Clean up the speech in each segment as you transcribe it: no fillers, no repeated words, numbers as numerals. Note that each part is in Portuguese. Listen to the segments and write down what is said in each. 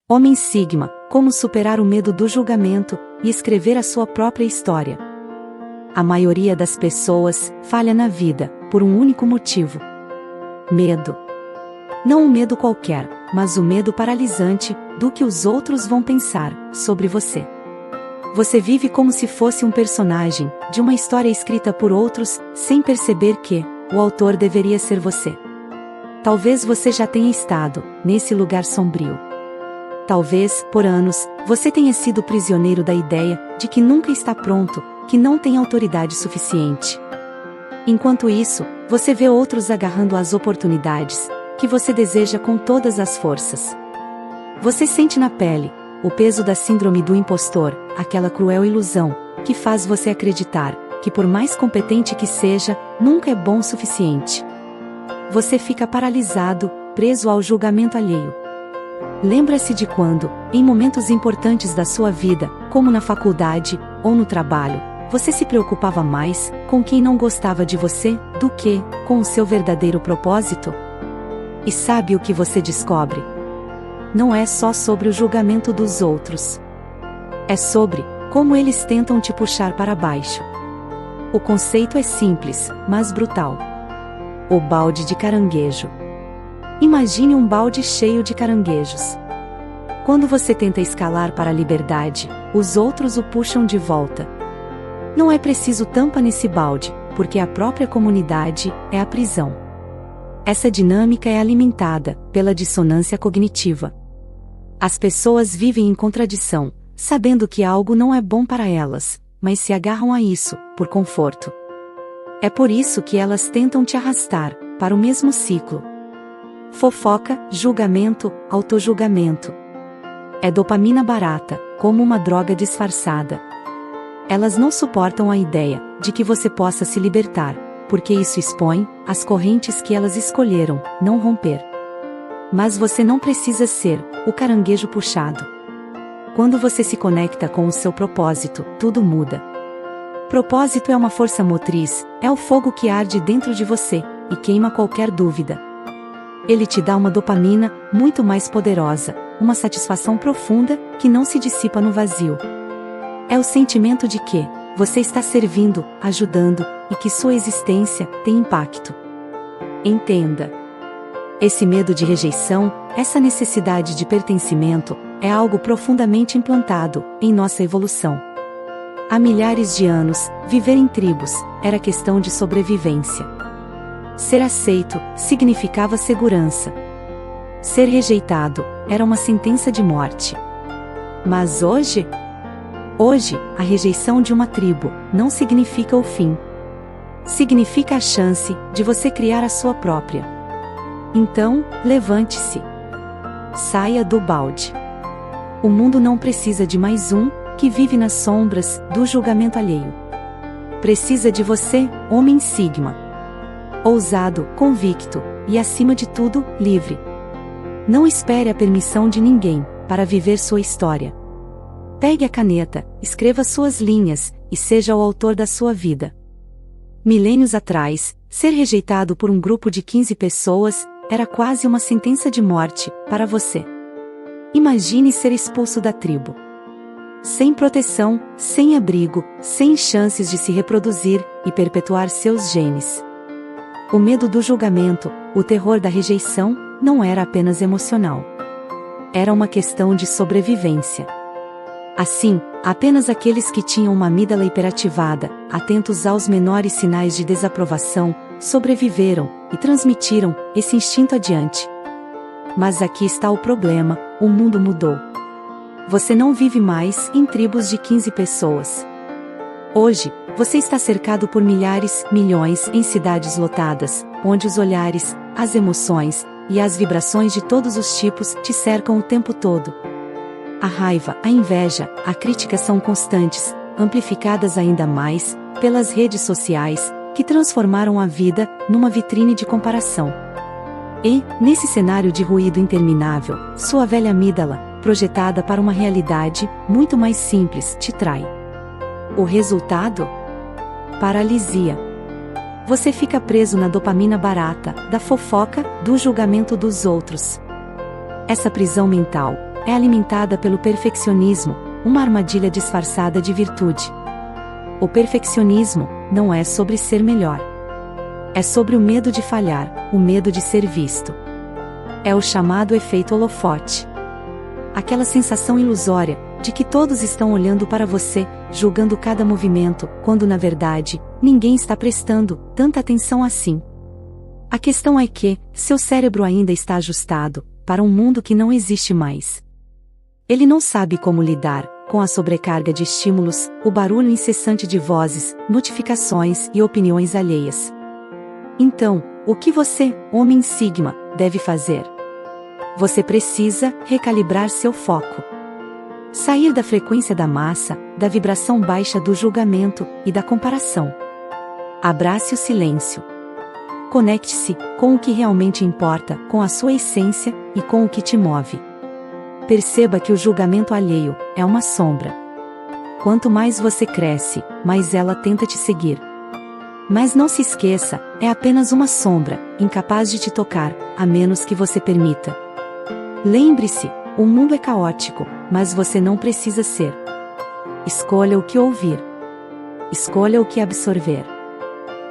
Homem Sigma, como superar o medo do julgamento e escrever a sua própria história. A maioria das pessoas falha na vida por um único motivo: medo. Não um medo qualquer, mas o medo paralisante do que os outros vão pensar sobre você. Você vive como se fosse um personagem de uma história escrita por outros, sem perceber que o autor deveria ser você. Talvez você já tenha estado nesse lugar sombrio. Talvez, por anos, você tenha sido prisioneiro da ideia de que nunca está pronto, que não tem autoridade suficiente. Enquanto isso, você vê outros agarrando as oportunidades que você deseja com todas as forças. Você sente na pele o peso da síndrome do impostor, aquela cruel ilusão que faz você acreditar que, por mais competente que seja, nunca é bom o suficiente. Você fica paralisado, preso ao julgamento alheio. Lembra-se de quando, em momentos importantes da sua vida, como na faculdade ou no trabalho, você se preocupava mais com quem não gostava de você do que com o seu verdadeiro propósito? E sabe o que você descobre? Não é só sobre o julgamento dos outros. É sobre como eles tentam te puxar para baixo. O conceito é simples, mas brutal. O balde de caranguejo. Imagine um balde cheio de caranguejos. Quando você tenta escalar para a liberdade, os outros o puxam de volta. Não é preciso tampa nesse balde, porque a própria comunidade é a prisão. Essa dinâmica é alimentada pela dissonância cognitiva. As pessoas vivem em contradição, sabendo que algo não é bom para elas, mas se agarram a isso, por conforto. É por isso que elas tentam te arrastar para o mesmo ciclo. Fofoca, julgamento, autojulgamento. É dopamina barata, como uma droga disfarçada. Elas não suportam a ideia de que você possa se libertar, porque isso expõe as correntes que elas escolheram não romper. Mas você não precisa ser o caranguejo puxado. Quando você se conecta com o seu propósito, tudo muda. Propósito é uma força motriz, é o fogo que arde dentro de você e queima qualquer dúvida. Ele te dá uma dopamina muito mais poderosa, uma satisfação profunda que não se dissipa no vazio. É o sentimento de que você está servindo, ajudando, e que sua existência tem impacto. Entenda. Esse medo de rejeição, essa necessidade de pertencimento, é algo profundamente implantado em nossa evolução. Há milhares de anos, viver em tribos era questão de sobrevivência. Ser aceito significava segurança. Ser rejeitado era uma sentença de morte. Mas hoje, a rejeição de uma tribo não significa o fim. Significa a chance de você criar a sua própria. Então, levante-se. Saia do balde. O mundo não precisa de mais um que vive nas sombras do julgamento alheio. Precisa de você, homem Sigma. Ousado, convicto e, acima de tudo, livre. Não espere a permissão de ninguém para viver sua história. Pegue a caneta, escreva suas linhas e seja o autor da sua vida. Milênios atrás, ser rejeitado por um grupo de 15 pessoas era quase uma sentença de morte para você. Imagine ser expulso da tribo. Sem proteção, sem abrigo, sem chances de se reproduzir e perpetuar seus genes. O medo do julgamento, o terror da rejeição, não era apenas emocional. Era uma questão de sobrevivência. Assim, apenas aqueles que tinham uma amígdala hiperativada, atentos aos menores sinais de desaprovação, sobreviveram e transmitiram esse instinto adiante. Mas aqui está o problema: o mundo mudou. Você não vive mais em tribos de 15 pessoas. Hoje, você está cercado por milhares, milhões em cidades lotadas, onde os olhares, as emoções e as vibrações de todos os tipos te cercam o tempo todo. A raiva, a inveja, a crítica são constantes, amplificadas ainda mais pelas redes sociais, que transformaram a vida numa vitrine de comparação. E, nesse cenário de ruído interminável, sua velha amígdala, projetada para uma realidade muito mais simples, te trai. O resultado? Paralisia. Você fica preso na dopamina barata, da fofoca, do julgamento dos outros. Essa prisão mental é alimentada pelo perfeccionismo, uma armadilha disfarçada de virtude. O perfeccionismo não é sobre ser melhor. É sobre o medo de falhar, o medo de ser visto. É o chamado efeito holofote. Aquela sensação ilusória de que todos estão olhando para você, julgando cada movimento, quando na verdade, ninguém está prestando tanta atenção assim. A questão é que, seu cérebro ainda está ajustado para um mundo que não existe mais. Ele não sabe como lidar com a sobrecarga de estímulos, o barulho incessante de vozes, notificações e opiniões alheias. Então, o que você, homem sigma, deve fazer? Você precisa recalibrar seu foco. Sair da frequência da massa, da vibração baixa do julgamento e da comparação. Abrace o silêncio. Conecte-se com o que realmente importa, com a sua essência e com o que te move. Perceba que o julgamento alheio é uma sombra. Quanto mais você cresce, mais ela tenta te seguir. Mas não se esqueça, é apenas uma sombra, incapaz de te tocar, a menos que você permita. Lembre-se, o mundo é caótico, mas você não precisa ser. Escolha o que ouvir. Escolha o que absorver.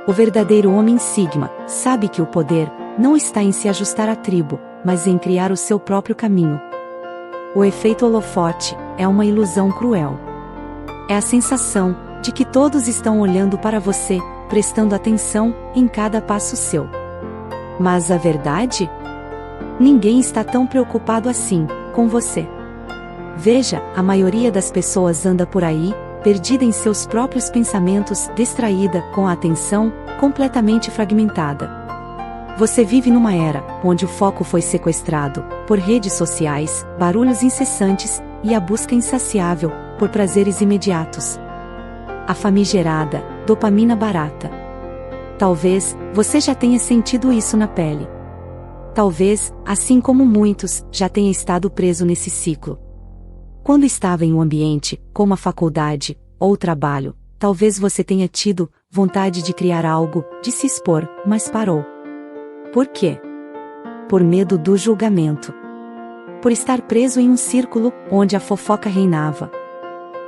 O verdadeiro homem sigma sabe que o poder não está em se ajustar à tribo, mas em criar o seu próprio caminho. O efeito holofote é uma ilusão cruel. É a sensação de que todos estão olhando para você, prestando atenção em cada passo seu. Mas a verdade? Ninguém está tão preocupado assim com você. Veja, a maioria das pessoas anda por aí, perdida em seus próprios pensamentos, distraída, com a atenção completamente fragmentada. Você vive numa era onde o foco foi sequestrado por redes sociais, barulhos incessantes e a busca insaciável por prazeres imediatos. A famigerada dopamina barata. Talvez você já tenha sentido isso na pele. Talvez, assim como muitos, já tenha estado preso nesse ciclo. Quando estava em um ambiente, como a faculdade, ou o trabalho, talvez você tenha tido vontade de criar algo, de se expor, mas parou. Por quê? Por medo do julgamento. Por estar preso em um círculo onde a fofoca reinava.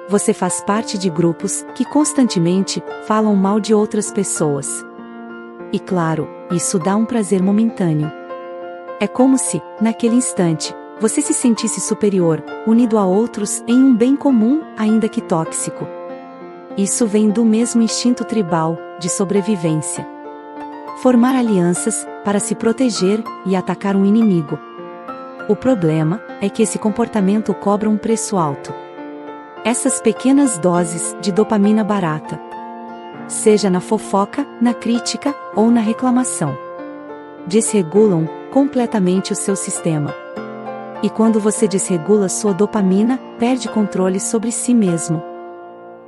Você faz parte de grupos que constantemente falam mal de outras pessoas. E claro, isso dá um prazer momentâneo. É como se, naquele instante, você se sentisse superior, unido a outros em um bem comum, ainda que tóxico. Isso vem do mesmo instinto tribal, de sobrevivência. Formar alianças, para se proteger e atacar um inimigo. O problema é que esse comportamento cobra um preço alto. Essas pequenas doses de dopamina barata. Seja na fofoca, na crítica ou na reclamação. Desregulam completamente o seu sistema. E quando você desregula sua dopamina, perde controle sobre si mesmo.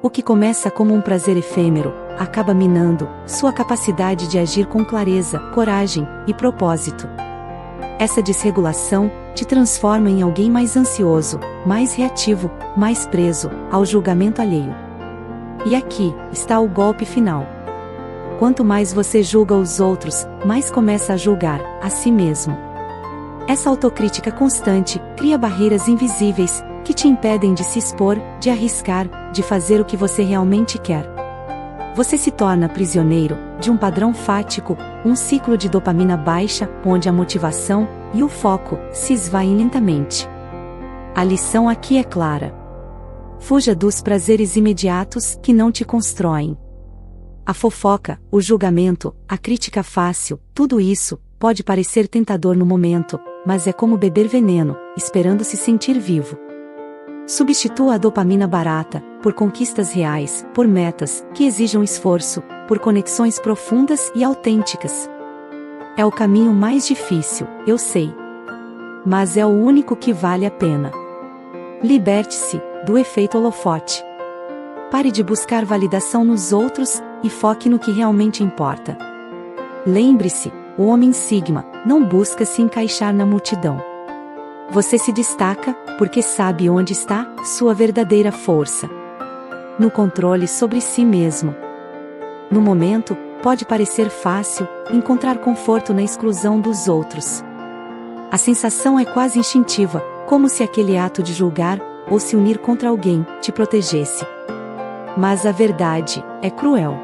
O que começa como um prazer efêmero, acaba minando sua capacidade de agir com clareza, coragem e propósito. Essa desregulação te transforma em alguém mais ansioso, mais reativo, mais preso ao julgamento alheio. E aqui está o golpe final. Quanto mais você julga os outros, mais começa a julgar a si mesmo. Essa autocrítica constante cria barreiras invisíveis que te impedem de se expor, de arriscar, de fazer o que você realmente quer. Você se torna prisioneiro de um padrão fático, um ciclo de dopamina baixa, onde a motivação e o foco se esvaem lentamente. A lição aqui é clara. Fuja dos prazeres imediatos que não te constroem. A fofoca, o julgamento, a crítica fácil, tudo isso pode parecer tentador no momento, mas é como beber veneno, esperando se sentir vivo. Substitua a dopamina barata por conquistas reais, por metas que exijam esforço, por conexões profundas e autênticas. É o caminho mais difícil, eu sei. Mas é o único que vale a pena. Liberte-se do efeito holofote. Pare de buscar validação nos outros e foque no que realmente importa. Lembre-se, o homem sigma não busca se encaixar na multidão. Você se destaca porque sabe onde está sua verdadeira força. No controle sobre si mesmo. No momento, pode parecer fácil encontrar conforto na exclusão dos outros. A sensação é quase instintiva, como se aquele ato de julgar, ou se unir contra alguém, te protegesse. Mas a verdade é cruel.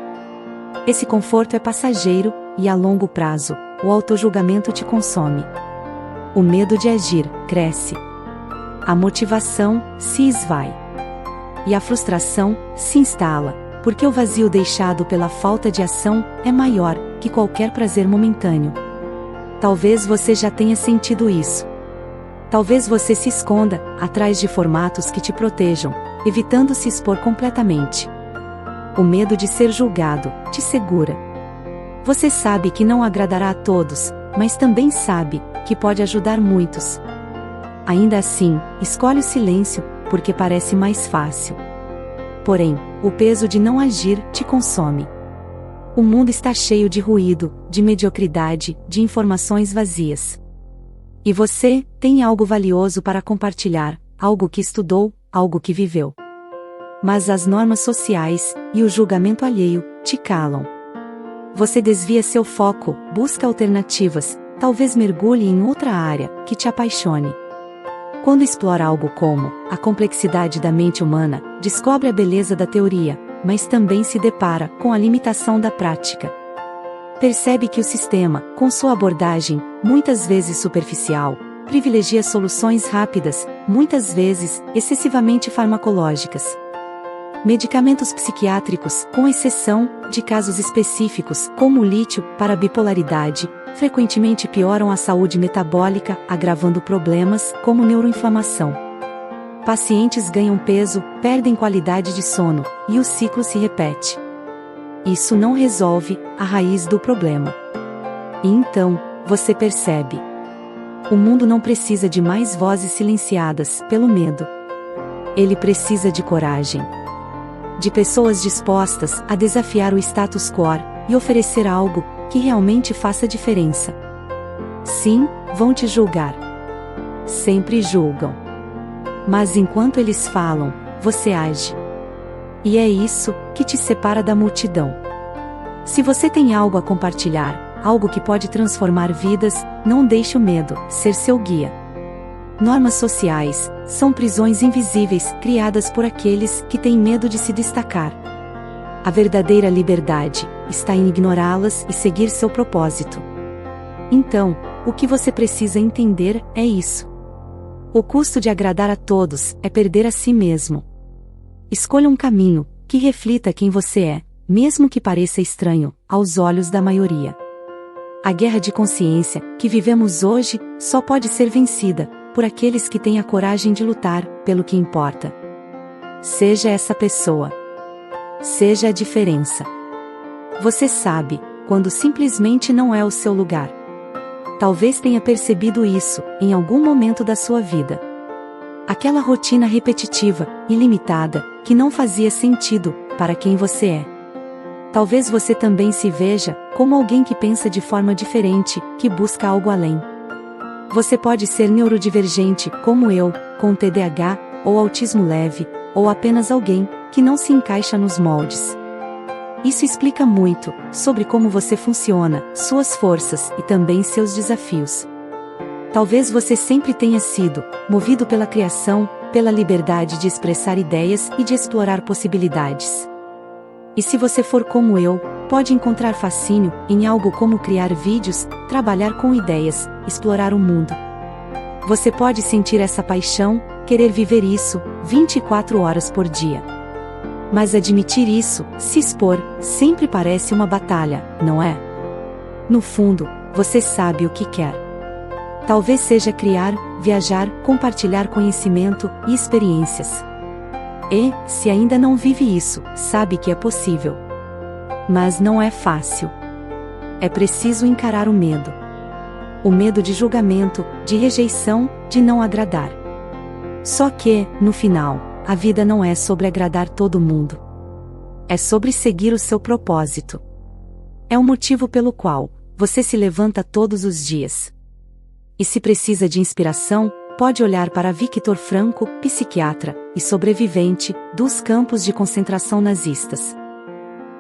Esse conforto é passageiro, e a longo prazo, o autojulgamento te consome. O medo de agir cresce. A motivação se esvai. E a frustração se instala, porque o vazio deixado pela falta de ação é maior que qualquer prazer momentâneo. Talvez você já tenha sentido isso. Talvez você se esconda atrás de formatos que te protejam, evitando se expor completamente. O medo de ser julgado te segura. Você sabe que não agradará a todos, mas também sabe que pode ajudar muitos. Ainda assim, escolhe o silêncio, porque parece mais fácil. Porém, o peso de não agir te consome. O mundo está cheio de ruído, de mediocridade, de informações vazias. E você tem algo valioso para compartilhar, algo que estudou, algo que viveu. Mas as normas sociais e o julgamento alheio te calam. Você desvia seu foco, busca alternativas, talvez mergulhe em outra área que te apaixone. Quando explora algo como a complexidade da mente humana, descobre a beleza da teoria, mas também se depara com a limitação da prática. Percebe que o sistema, com sua abordagem, muitas vezes superficial, privilegia soluções rápidas, muitas vezes excessivamente farmacológicas. Medicamentos psiquiátricos, com exceção de casos específicos, como o lítio, para a bipolaridade, frequentemente pioram a saúde metabólica, agravando problemas como neuroinflamação. Pacientes ganham peso, perdem qualidade de sono, e o ciclo se repete. Isso não resolve a raiz do problema. E então, você percebe. O mundo não precisa de mais vozes silenciadas pelo medo. Ele precisa de coragem. De pessoas dispostas a desafiar o status quo e oferecer algo que realmente faça diferença. Sim, vão te julgar. Sempre julgam. Mas enquanto eles falam, você age. E é isso que te separa da multidão. Se você tem algo a compartilhar, algo que pode transformar vidas, não deixe o medo ser seu guia. Normas sociais são prisões invisíveis criadas por aqueles que têm medo de se destacar. A verdadeira liberdade está em ignorá-las e seguir seu propósito. Então, o que você precisa entender é isso. O custo de agradar a todos é perder a si mesmo. Escolha um caminho que reflita quem você é, mesmo que pareça estranho aos olhos da maioria. A guerra de consciência que vivemos hoje só pode ser vencida por aqueles que têm a coragem de lutar pelo que importa. Seja essa pessoa. Seja a diferença. Você sabe quando simplesmente não é o seu lugar. Talvez tenha percebido isso em algum momento da sua vida. Aquela rotina repetitiva, ilimitada, que não fazia sentido para quem você é. Talvez você também se veja como alguém que pensa de forma diferente, que busca algo além. Você pode ser neurodivergente, como eu, com TDAH, ou autismo leve, ou apenas alguém que não se encaixa nos moldes. Isso explica muito sobre como você funciona, suas forças e também seus desafios. Talvez você sempre tenha sido movido pela criação, pela liberdade de expressar ideias e de explorar possibilidades. E se você for como eu, pode encontrar fascínio em algo como criar vídeos, trabalhar com ideias, explorar o mundo. Você pode sentir essa paixão, querer viver isso 24 horas por dia. Mas admitir isso, se expor, sempre parece uma batalha, não é? No fundo, você sabe o que quer. Talvez seja criar, viajar, compartilhar conhecimento e experiências. E, se ainda não vive isso, sabe que é possível. Mas não é fácil. É preciso encarar o medo. O medo de julgamento, de rejeição, de não agradar. Só que, no final, a vida não é sobre agradar todo mundo. É sobre seguir o seu propósito. É o motivo pelo qual você se levanta todos os dias. E se precisa de inspiração, pode olhar para Viktor Frankl, psiquiatra e sobrevivente dos campos de concentração nazistas.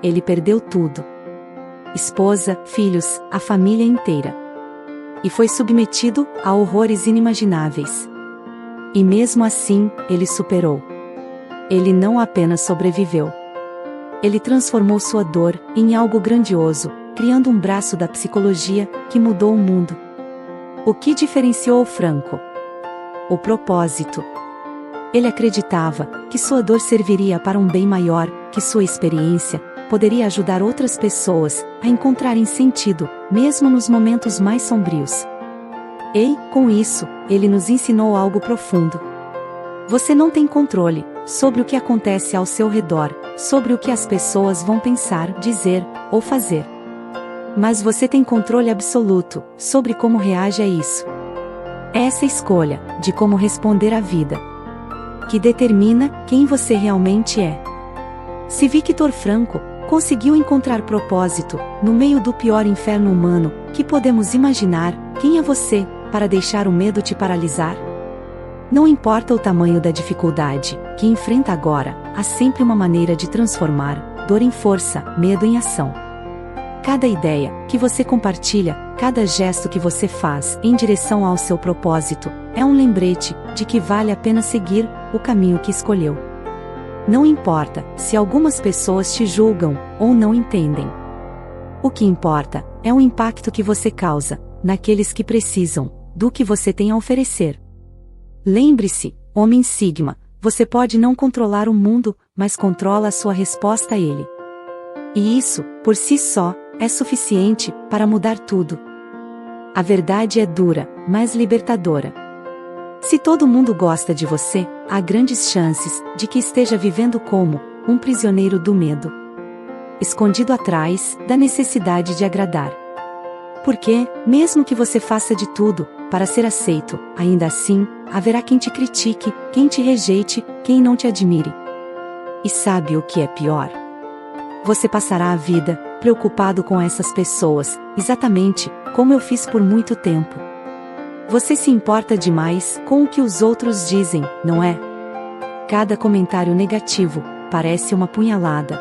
Ele perdeu tudo. Esposa, filhos, a família inteira. E foi submetido a horrores inimagináveis. E mesmo assim, ele superou. Ele não apenas sobreviveu. Ele transformou sua dor em algo grandioso, criando um braço da psicologia que mudou o mundo. O que diferenciou Franco? O propósito. Ele acreditava que sua dor serviria para um bem maior, que sua experiência poderia ajudar outras pessoas a encontrarem sentido, mesmo nos momentos mais sombrios. E, com isso, ele nos ensinou algo profundo. Você não tem controle sobre o que acontece ao seu redor, sobre o que as pessoas vão pensar, dizer ou fazer. Mas você tem controle absoluto sobre como reage a isso. É essa escolha de como responder à vida que determina quem você realmente é. Se Viktor Frankl conseguiu encontrar propósito no meio do pior inferno humano que podemos imaginar, quem é você para deixar o medo te paralisar? Não importa o tamanho da dificuldade que enfrenta agora, há sempre uma maneira de transformar dor em força, medo em ação. Cada ideia que você compartilha, cada gesto que você faz em direção ao seu propósito, é um lembrete de que vale a pena seguir o caminho que escolheu. Não importa se algumas pessoas te julgam ou não entendem. O que importa é o impacto que você causa naqueles que precisam do que você tem a oferecer. Lembre-se, homem Sigma, você pode não controlar o mundo, mas controla a sua resposta a ele. E isso, por si só, é suficiente para mudar tudo. A verdade é dura, mas libertadora. Se todo mundo gosta de você, há grandes chances de que esteja vivendo como um prisioneiro do medo, escondido atrás da necessidade de agradar. Porque, mesmo que você faça de tudo para ser aceito, ainda assim, haverá quem te critique, quem te rejeite, quem não te admire. E sabe o que é pior? Você passará a vida preocupado com essas pessoas, exatamente como eu fiz por muito tempo. Você se importa demais com o que os outros dizem, não é? Cada comentário negativo parece uma punhalada.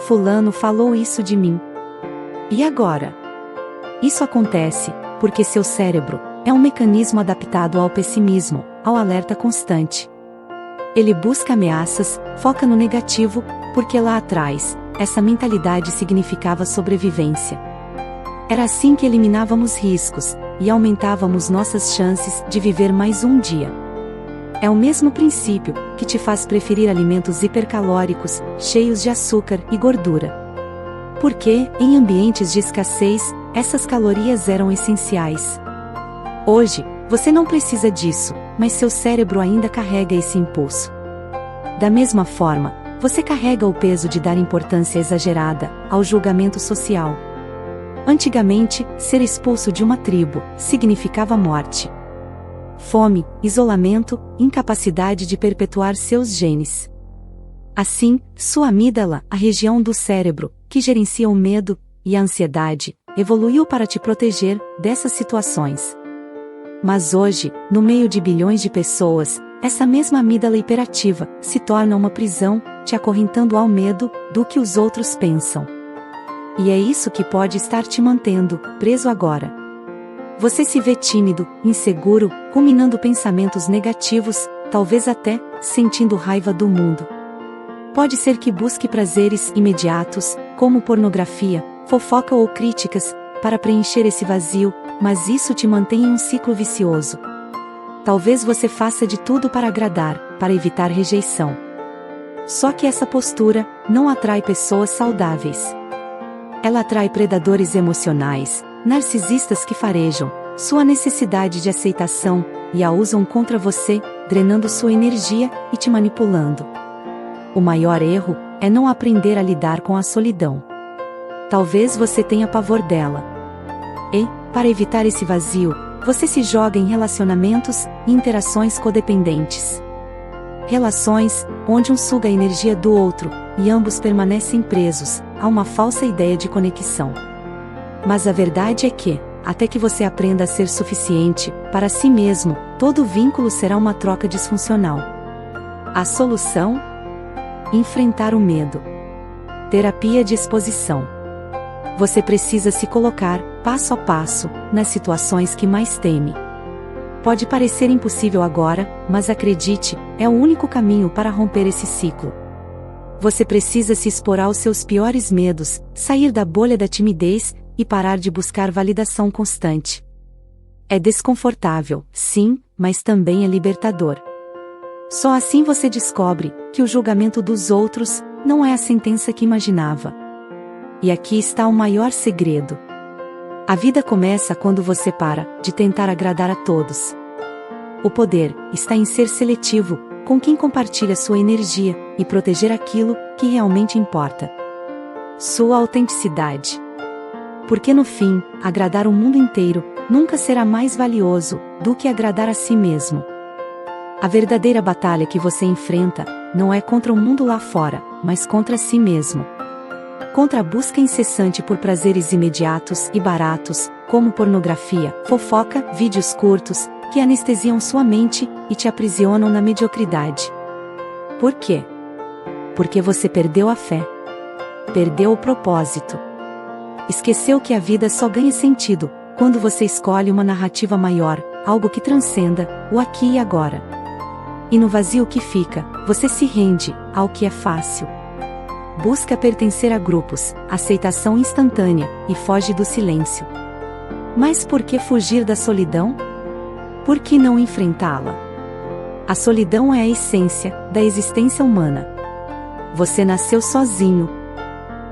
Fulano falou isso de mim. E agora? Isso acontece porque seu cérebro é um mecanismo adaptado ao pessimismo, ao alerta constante. Ele busca ameaças, foca no negativo, porque lá atrás, essa mentalidade significava sobrevivência. Era assim que eliminávamos riscos e aumentávamos nossas chances de viver mais um dia. É o mesmo princípio que te faz preferir alimentos hipercalóricos, cheios de açúcar e gordura. Porque, em ambientes de escassez, essas calorias eram essenciais. Hoje, você não precisa disso, mas seu cérebro ainda carrega esse impulso. Da mesma forma, você carrega o peso de dar importância exagerada ao julgamento social. Antigamente, ser expulso de uma tribo significava morte. Fome, isolamento, incapacidade de perpetuar seus genes. Assim, sua amígdala, a região do cérebro que gerencia o medo e a ansiedade, evoluiu para te proteger dessas situações. Mas hoje, no meio de bilhões de pessoas, essa mesma amígdala hiperativa se torna uma prisão, te acorrentando ao medo do que os outros pensam. E é isso que pode estar te mantendo preso agora. Você se vê tímido, inseguro, ruminando pensamentos negativos, talvez até sentindo raiva do mundo. Pode ser que busque prazeres imediatos, como pornografia, fofoca ou críticas, para preencher esse vazio, mas isso te mantém em um ciclo vicioso. Talvez você faça de tudo para agradar, para evitar rejeição. Só que essa postura não atrai pessoas saudáveis. Ela atrai predadores emocionais, narcisistas que farejam sua necessidade de aceitação e a usam contra você, drenando sua energia e te manipulando. O maior erro é não aprender a lidar com a solidão. Talvez você tenha pavor dela. E, para evitar esse vazio, você se joga em relacionamentos e interações codependentes. Relações onde um suga a energia do outro, e ambos permanecem presos a uma falsa ideia de conexão. Mas a verdade é que, até que você aprenda a ser suficiente para si mesmo, todo vínculo será uma troca disfuncional. A solução? Enfrentar o medo. Terapia de exposição. Você precisa se colocar, passo a passo, nas situações que mais teme. Pode parecer impossível agora, mas acredite, é o único caminho para romper esse ciclo. Você precisa se expor aos seus piores medos, sair da bolha da timidez e parar de buscar validação constante. É desconfortável, sim, mas também é libertador. Só assim você descobre que o julgamento dos outros não é a sentença que imaginava. E aqui está o maior segredo. A vida começa quando você para de tentar agradar a todos. O poder está em ser seletivo com quem compartilha sua energia e proteger aquilo que realmente importa. Sua autenticidade. Porque no fim, agradar o mundo inteiro nunca será mais valioso do que agradar a si mesmo. A verdadeira batalha que você enfrenta não é contra o mundo lá fora, mas contra si mesmo. Contra a busca incessante por prazeres imediatos e baratos, como pornografia, fofoca, vídeos curtos, que anestesiam sua mente e te aprisionam na mediocridade. Por quê? Porque você perdeu a fé. Perdeu o propósito. Esqueceu que a vida só ganha sentido quando você escolhe uma narrativa maior, algo que transcenda o aqui e agora. E no vazio que fica, você se rende ao que é fácil. Busca pertencer a grupos, aceitação instantânea, e foge do silêncio. Mas por que fugir da solidão? Por que não enfrentá-la? A solidão é a essência da existência humana. Você nasceu sozinho.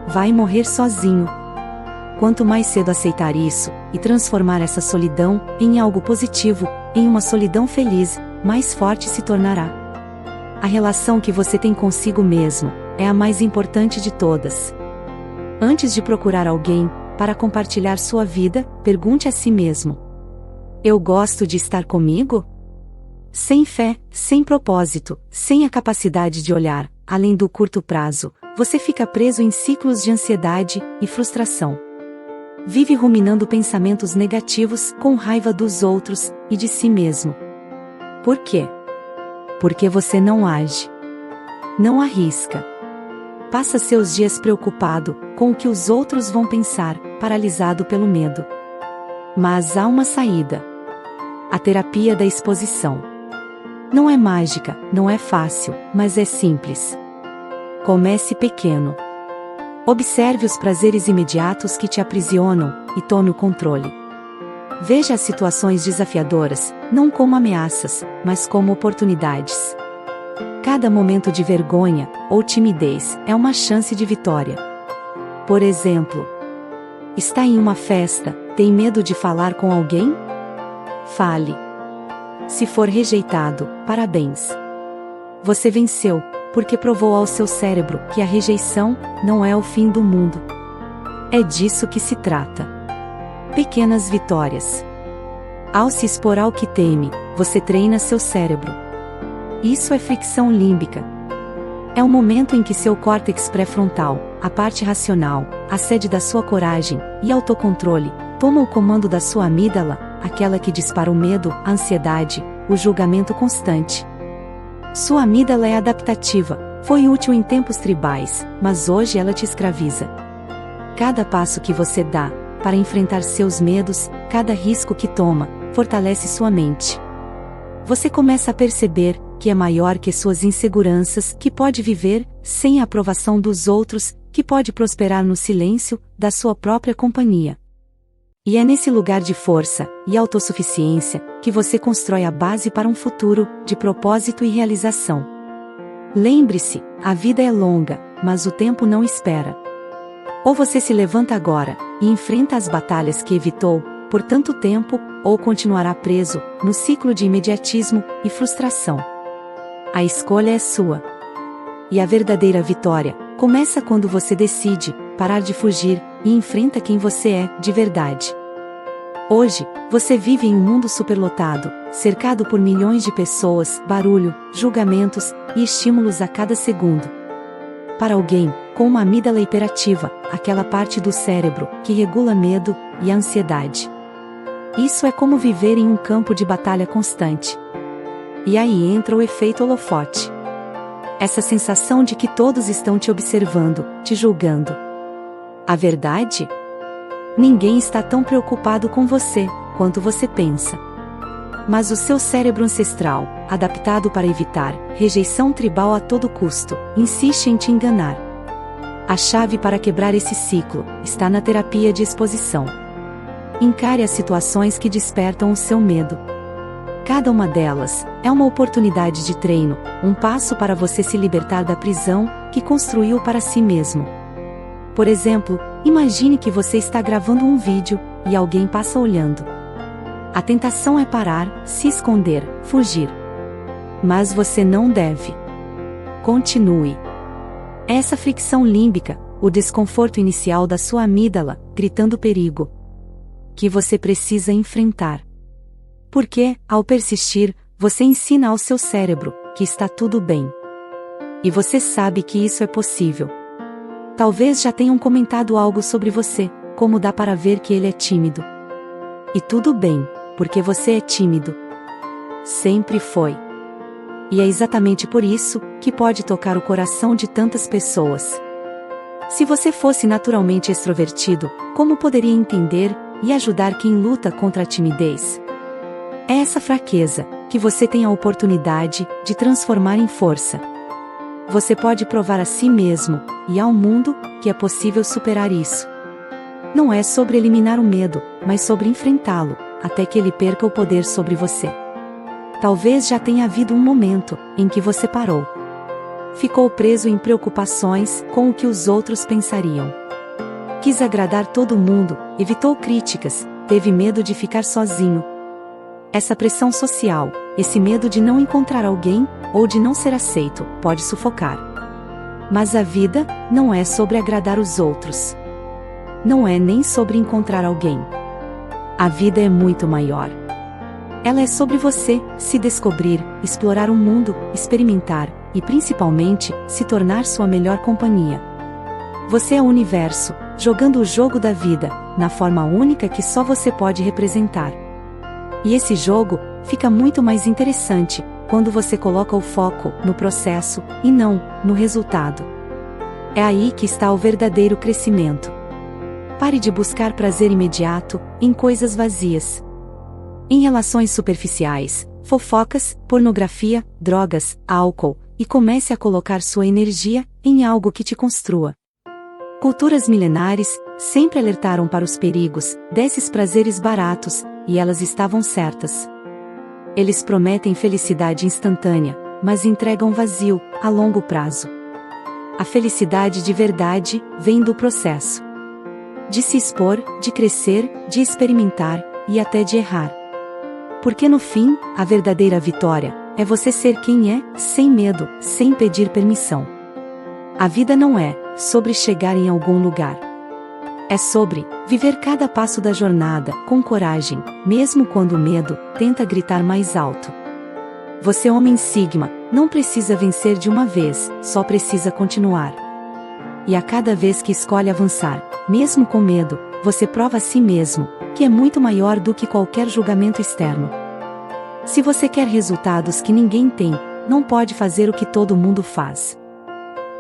Vai morrer sozinho. Quanto mais cedo aceitar isso, e transformar essa solidão em algo positivo, em uma solidão feliz, mais forte se tornará. A relação que você tem consigo mesmo é a mais importante de todas. Antes de procurar alguém para compartilhar sua vida, pergunte a si mesmo: eu gosto de estar comigo? Sem fé, sem propósito, sem a capacidade de olhar além do curto prazo, você fica preso em ciclos de ansiedade e frustração. Vive ruminando pensamentos negativos com raiva dos outros e de si mesmo. Por quê? Porque você não age. Não arrisca. Passa seus dias preocupado com o que os outros vão pensar, paralisado pelo medo. Mas há uma saída. A terapia da exposição. Não é mágica, não é fácil, mas é simples. Comece pequeno. Observe os prazeres imediatos que te aprisionam e tome o controle. Veja as situações desafiadoras, não como ameaças, mas como oportunidades. Cada momento de vergonha ou timidez é uma chance de vitória. Por exemplo, está em uma festa, tem medo de falar com alguém? Fale. Se for rejeitado, parabéns. Você venceu, porque provou ao seu cérebro que a rejeição não é o fim do mundo. É disso que se trata. Pequenas vitórias. Ao se expor ao que teme, você treina seu cérebro. Isso é fricção límbica. É o momento em que seu córtex pré-frontal, a parte racional, a sede da sua coragem e autocontrole, toma o comando da sua amígdala, aquela que dispara o medo, a ansiedade, o julgamento constante. Sua amígdala é adaptativa, foi útil em tempos tribais, mas hoje ela te escraviza. Cada passo que você dá para enfrentar seus medos, cada risco que toma, fortalece sua mente. Você começa a perceber que é maior que suas inseguranças, que pode viver sem a aprovação dos outros, que pode prosperar no silêncio da sua própria companhia. E é nesse lugar de força e autossuficiência que você constrói a base para um futuro de propósito e realização. Lembre-se, a vida é longa, mas o tempo não espera. Ou você se levanta agora e enfrenta as batalhas que evitou por tanto tempo, ou continuará preso no ciclo de imediatismo e frustração. A escolha é sua. E a verdadeira vitória começa quando você decide parar de fugir e enfrenta quem você é de verdade. Hoje, você vive em um mundo superlotado, cercado por milhões de pessoas, barulho, julgamentos e estímulos a cada segundo. Para alguém com uma amígdala hiperativa, aquela parte do cérebro que regula medo e ansiedade. Isso é como viver em um campo de batalha constante. E aí entra o efeito holofote. Essa sensação de que todos estão te observando, te julgando. A verdade? Ninguém está tão preocupado com você quanto você pensa. Mas o seu cérebro ancestral, adaptado para evitar rejeição tribal a todo custo, insiste em te enganar. A chave para quebrar esse ciclo está na terapia de exposição. Encare as situações que despertam o seu medo. Cada uma delas é uma oportunidade de treino, um passo para você se libertar da prisão que construiu para si mesmo. Por exemplo, imagine que você está gravando um vídeo e alguém passa olhando. A tentação é parar, se esconder, fugir. Mas você não deve. Continue. Essa fricção límbica, o desconforto inicial da sua amígdala, gritando perigo, que você precisa enfrentar. Porque, ao persistir, você ensina ao seu cérebro que está tudo bem. E você sabe que isso é possível. Talvez já tenham comentado algo sobre você, como dá para ver que ele é tímido. E tudo bem, porque você é tímido. Sempre foi. E é exatamente por isso que pode tocar o coração de tantas pessoas. Se você fosse naturalmente extrovertido, como poderia entender e ajudar quem luta contra a timidez? É essa fraqueza que você tem a oportunidade de transformar em força. Você pode provar a si mesmo e ao mundo que é possível superar isso. Não é sobre eliminar o medo, mas sobre enfrentá-lo, até que ele perca o poder sobre você. Talvez já tenha havido um momento em que você parou. Ficou preso em preocupações com o que os outros pensariam. Quis agradar todo mundo, evitou críticas, teve medo de ficar sozinho. Essa pressão social, esse medo de não encontrar alguém, ou de não ser aceito, pode sufocar. Mas a vida não é sobre agradar os outros. Não é nem sobre encontrar alguém. A vida é muito maior. Ela é sobre você, se descobrir, explorar o mundo, experimentar, e principalmente, se tornar sua melhor companhia. Você é o universo, jogando o jogo da vida, na forma única que só você pode representar. E esse jogo fica muito mais interessante quando você coloca o foco no processo e não no resultado. É aí que está o verdadeiro crescimento. Pare de buscar prazer imediato em coisas vazias. Em relações superficiais, fofocas, pornografia, drogas, álcool, e comece a colocar sua energia em algo que te construa. Culturas milenares sempre alertaram para os perigos desses prazeres baratos, e elas estavam certas. Eles prometem felicidade instantânea, mas entregam vazio a longo prazo. A felicidade de verdade vem do processo. De se expor, de crescer, de experimentar, e até de errar. Porque no fim, a verdadeira vitória é você ser quem é, sem medo, sem pedir permissão. A vida não é sobre chegar em algum lugar. É sobre viver cada passo da jornada com coragem, mesmo quando o medo tenta gritar mais alto. Você, homem Sigma, não precisa vencer de uma vez, só precisa continuar. E a cada vez que escolhe avançar, mesmo com medo, você prova a si mesmo que é muito maior do que qualquer julgamento externo. Se você quer resultados que ninguém tem, não pode fazer o que todo mundo faz.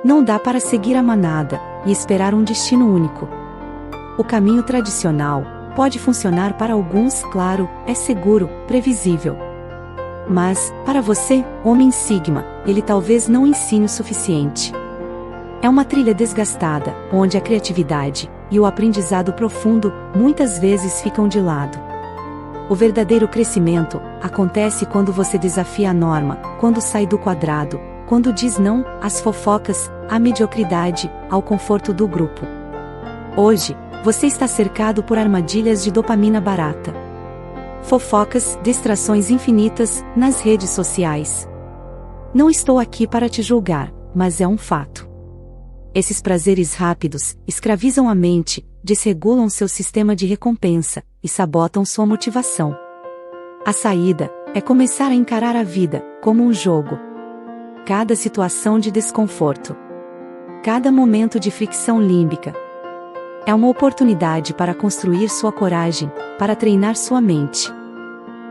Não dá para seguir a manada e esperar um destino único. O caminho tradicional pode funcionar para alguns, claro, é seguro, previsível. Mas, para você, homem Sigma, ele talvez não ensine o suficiente. É uma trilha desgastada, onde a criatividade e o aprendizado profundo muitas vezes ficam de lado. O verdadeiro crescimento acontece quando você desafia a norma, quando sai do quadrado, quando diz não às fofocas, à mediocridade, ao conforto do grupo. Hoje, você está cercado por armadilhas de dopamina barata. Fofocas, distrações infinitas, nas redes sociais. Não estou aqui para te julgar, mas é um fato. Esses prazeres rápidos escravizam a mente, desregulam seu sistema de recompensa e sabotam sua motivação. A saída é começar a encarar a vida como um jogo. Cada situação de desconforto, cada momento de fricção límbica, é uma oportunidade para construir sua coragem, para treinar sua mente.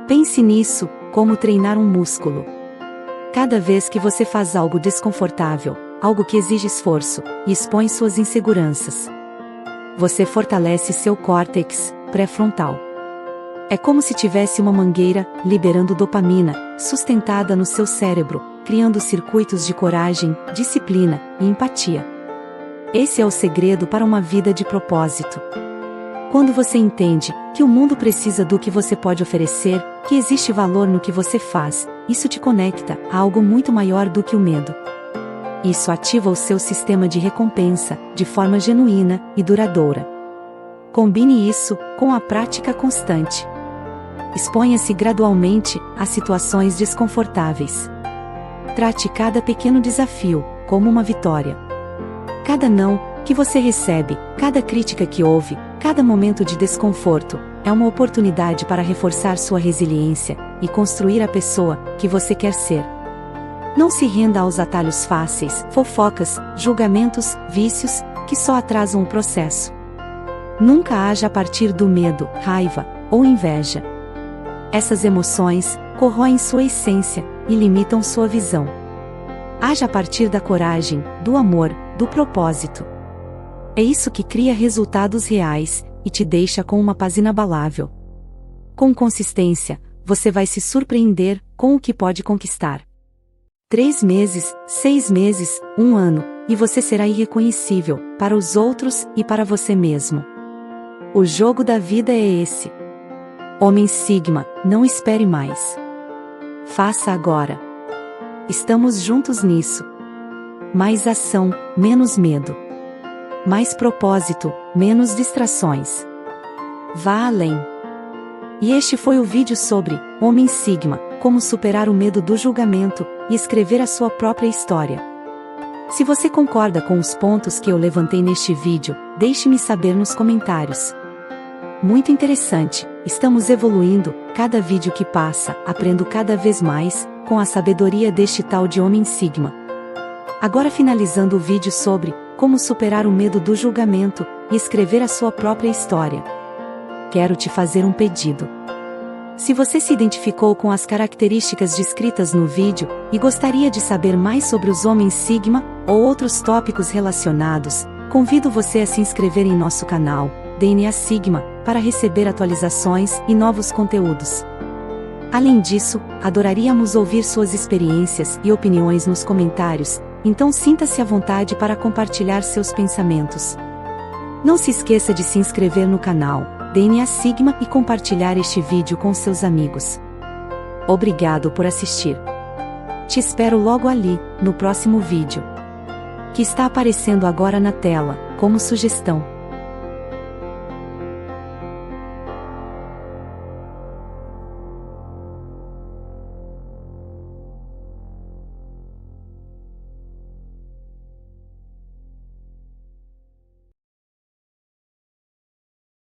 Pense nisso como treinar um músculo. Cada vez que você faz algo desconfortável, algo que exige esforço, e expõe suas inseguranças, você fortalece seu córtex pré-frontal. É como se tivesse uma mangueira, liberando dopamina, sustentada no seu cérebro, criando circuitos de coragem, disciplina e empatia. Esse é o segredo para uma vida de propósito. Quando você entende que o mundo precisa do que você pode oferecer, que existe valor no que você faz, isso te conecta a algo muito maior do que o medo. Isso ativa o seu sistema de recompensa, de forma genuína e duradoura. Combine isso com a prática constante. Exponha-se gradualmente a situações desconfortáveis. Trate cada pequeno desafio como uma vitória. Cada não que você recebe, cada crítica que ouve, cada momento de desconforto, é uma oportunidade para reforçar sua resiliência e construir a pessoa que você quer ser. Não se renda aos atalhos fáceis, fofocas, julgamentos, vícios, que só atrasam o processo. Nunca haja a partir do medo, raiva ou inveja. Essas emoções corroem sua essência e limitam sua visão. Haja a partir da coragem, do amor, do propósito. É isso que cria resultados reais e te deixa com uma paz inabalável. Com consistência, você vai se surpreender com o que pode conquistar. 3 meses, 6 meses, 1 ano, e você será irreconhecível para os outros e para você mesmo. O jogo da vida é esse. Homem Sigma, não espere mais. Faça agora. Estamos juntos nisso. Mais ação, menos medo. Mais propósito, menos distrações. Vá além. E este foi o vídeo sobre Homem Sigma, como superar o medo do julgamento e escrever a sua própria história. Se você concorda com os pontos que eu levantei neste vídeo, deixe-me saber nos comentários. Muito interessante, estamos evoluindo, cada vídeo que passa, aprendo cada vez mais, com a sabedoria deste tal de Homem Sigma. Agora finalizando o vídeo sobre como superar o medo do julgamento e escrever a sua própria história. Quero te fazer um pedido. Se você se identificou com as características descritas no vídeo e gostaria de saber mais sobre os Homens Sigma ou outros tópicos relacionados, convido você a se inscrever em nosso canal, DNA Sigma, para receber atualizações e novos conteúdos. Além disso, adoraríamos ouvir suas experiências e opiniões nos comentários, então sinta-se à vontade para compartilhar seus pensamentos. Não se esqueça de se inscrever no canal DNA Sigma e compartilhar este vídeo com seus amigos. Obrigado por assistir. Te espero logo ali, no próximo vídeo, que está aparecendo agora na tela, como sugestão.